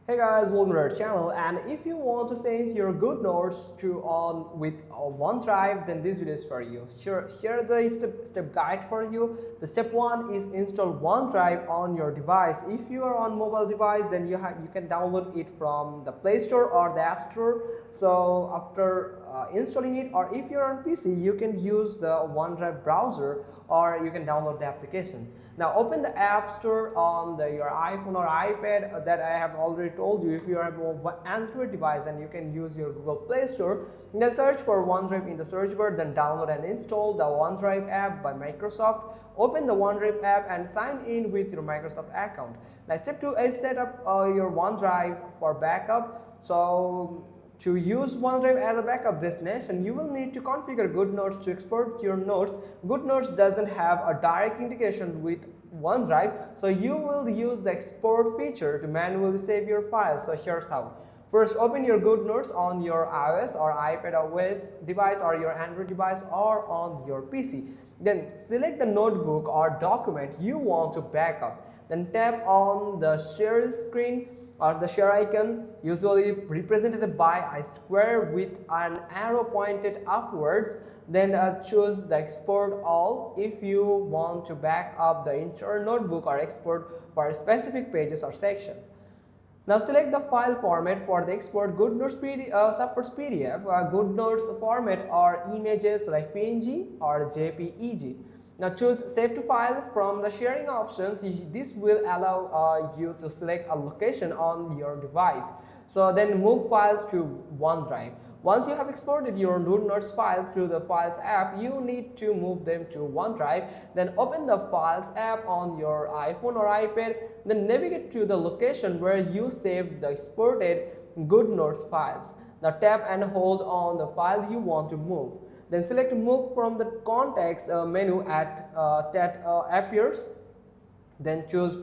Hey guys, welcome to our channel, and if you want to change your GoodNotes to on with OneDrive, then this video is for you. Share the step guide for you. The step 1 is install OneDrive on your device. If you are on mobile device, then you can download it from the Play Store or the App Store. So after installing it, or if you're on PC, you can use the OneDrive browser or you can download the application. Now open the App Store on your iPhone or iPad that I have already told you. If you have an Android device, and you can use your Google Play Store, then search for OneDrive in the search bar, then download and install the OneDrive app by Microsoft. Open the OneDrive app and sign in with your Microsoft account. Now step 2 is set up your OneDrive for backup. So to use OneDrive as a backup destination, you will need to configure Goodnotes to export your notes. Goodnotes doesn't have a direct integration with OneDrive, so you will use the export feature to manually save your files. So here's how. First, open your Goodnotes on your iOS or iPad OS device or your Android device or on your PC. Then select the notebook or document you want to backup. Then tap on the share screen or the share icon, usually represented by a square with an arrow pointed upwards. Then choose the export all if you want to back up the entire notebook or export for specific pages or sections. Now select the file format for the export. Goodnotes supports PDF. Goodnotes format are images like PNG or JPEG. Now choose Save to File from the sharing options. This will allow you to select a location on your device. So then move files to OneDrive. Once you have exported your Goodnotes files to the Files app, you need to move them to OneDrive. Then open the Files app on your iPhone or iPad. Then navigate to the location where you saved the exported Goodnotes files. Now tap and hold on the file you want to move. Then select Move from the context menu that appears. Then choose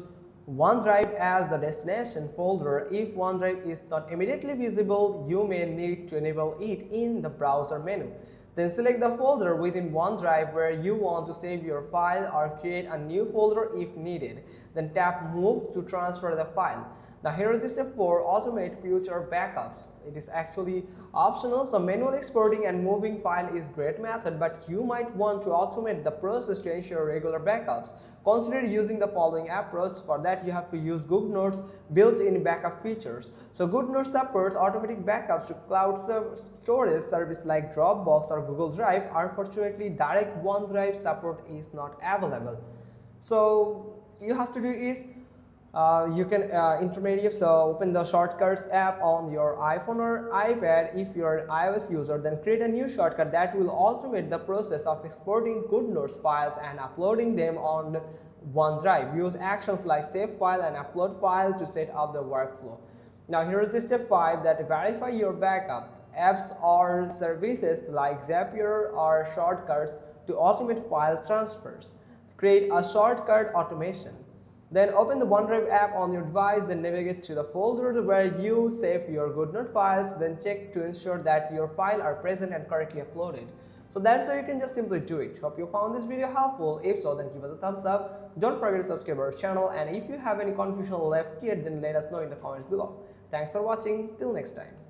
OneDrive as the destination folder. If OneDrive is not immediately visible, you may need to enable it in the browser menu. Then select the folder within OneDrive where you want to save your file or create a new folder if needed. Then tap Move to transfer the file. Now here is the step 4, automate future backups. It is actually optional, so manually exporting and moving file is great method, but you might want to automate the process to ensure regular backups. Consider using the following approach. For that, you have to use Goodnotes built-in backup features. So Goodnotes supports automatic backups to cloud storage service like Dropbox or Google Drive. Unfortunately, direct OneDrive support is not available. So you have to do is you can intermediate, so open the shortcuts app on your iPhone or iPad. If you're an iOS user, then create a new shortcut that will automate the process of exporting Goodnotes files and uploading them on OneDrive. Use actions like save file and upload file to set up the workflow. Now here is the step 5, that verify your backup. Apps or services like Zapier or shortcuts to automate file transfers. Create a shortcut automation. Then open the OneDrive app on your device, then navigate to the folder where you save your Goodnotes files, then check to ensure that your files are present and correctly uploaded. So that's how you can just simply do it. Hope you found this video helpful. If so, then give us a thumbs up. Don't forget to subscribe our channel, and if you have any confusion left yet, then let us know in the comments below. Thanks for watching. Till next time.